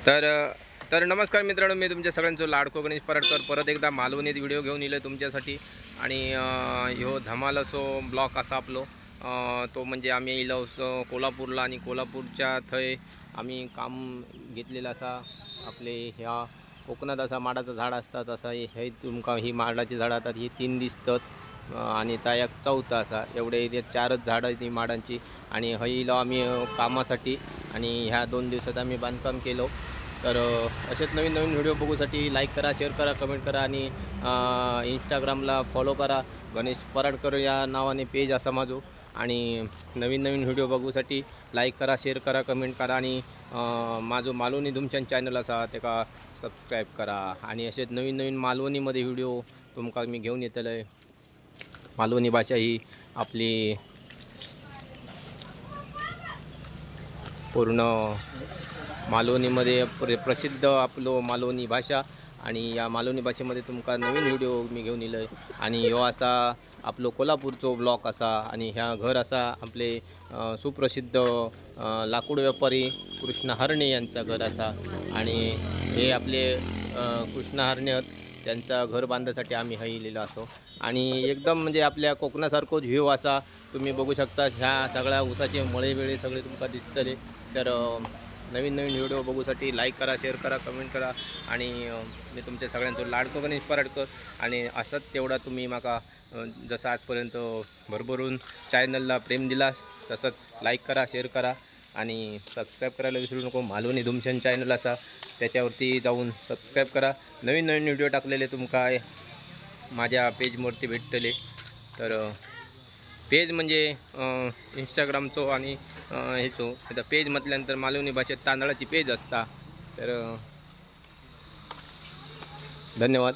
तर नमस्कार मित्रांनो, मी तुमच्या सगळ्यांचं लाडको गणेश पराडकर परत एकदा मालवणीत व्हिडिओ घेऊन येलो तुमच्यासाठी. आणि ह्यो धमाल असो ब्लॉक असा आपलो तो म्हणजे आम्ही येयलो असो कोल्हापूरला, आणि कोल्हापूरच्या थंय आम्ही काम घेतलेलं असा. आपले ह्या कोकणात असा माडाचं झाड असतात, असा हे तुमका ही माडाची झाडं असतात, ही 3 दिसतात. आणि त्या एक चौथा असा, एवढे इथे 4च झाडं आहेत ही माडांची. आणि हईला आम्ही कामासाठी, आणि ह्या 2 दिवसात आम्ही बांधकाम केलं. तर असेच नवीन नवीन व्हिडिओ बघूसाठी लाईक करा, शेअर करा, कमेंट करा, आणि इंस्टाग्रामला फॉलो करा. गणेश पराडकर या नावाने पेज असा माझं. आणि नवीन नवीन व्हिडिओ बघूसाठी लाईक करा, शेअर करा, कमेंट करा, आणि माझं मालवणी धुमचंद चॅनल असा ते का सबस्क्राईब करा. आणि असेच नवीन नवीन मालवणीमध्ये व्हिडिओ तुमका मी घेऊन येतलो आहे. मालवणी भाषा ही आपली पूर्ण मालवणीमध्ये प्रसिद्ध आपलं मालवणी भाषा. आणि या मालवणी भाषेमध्ये तुमका नवीन व्हिडिओ मी घेऊन येलो आहे. आणि ह्यो असा आपलं कोल्हापूरचो ब्लॉक असा. आणि ह्या घर असा आपले सुप्रसिद्ध लाकूड व्यापारी कृष्ण हरणे यांचा घर असा. आणि हे आपले कृष्ण हरणे आहेत, त्यांचा घर बांधण्यासाठी आम्ही हईलेलो असो. आणि एकदम म्हणजे आपल्या कोकणासारखंच व्ह्यू असा तुम्ही बघू शकता. ह्या सगळ्या ऊसाचे मळे वेळे सगळे तुमका दिसतले. तर नवीन नवीन व्हिडिओ बघूसाठी लाईक करा, शेअर करा, कमेंट करा. आणि मी तुमच्या सगळ्यांचं लाडको गणेश पराडकर. आणि असंच तेवढा तुम्ही माका जसं आजपर्यंत भरभरून चॅनलला प्रेम दिलास, तसंच लाईक करा, शेअर करा, आणि सबस्क्राईब करायला विसरू नको. मालवणी धुमचंद चॅनल असा, त्याच्यावरती जाऊन सबस्क्राईब करा. नवीन नवीन व्हिडिओ टाकलेले तुमका माझ्या पेजवरती भेटतले. तर पेज म्हणजे इंस्टाग्रामचो आणि हेचो आता पेज म्हटल्यानंतर मालवणी भाषेत तांदळाची पेज असता. तर धन्यवाद.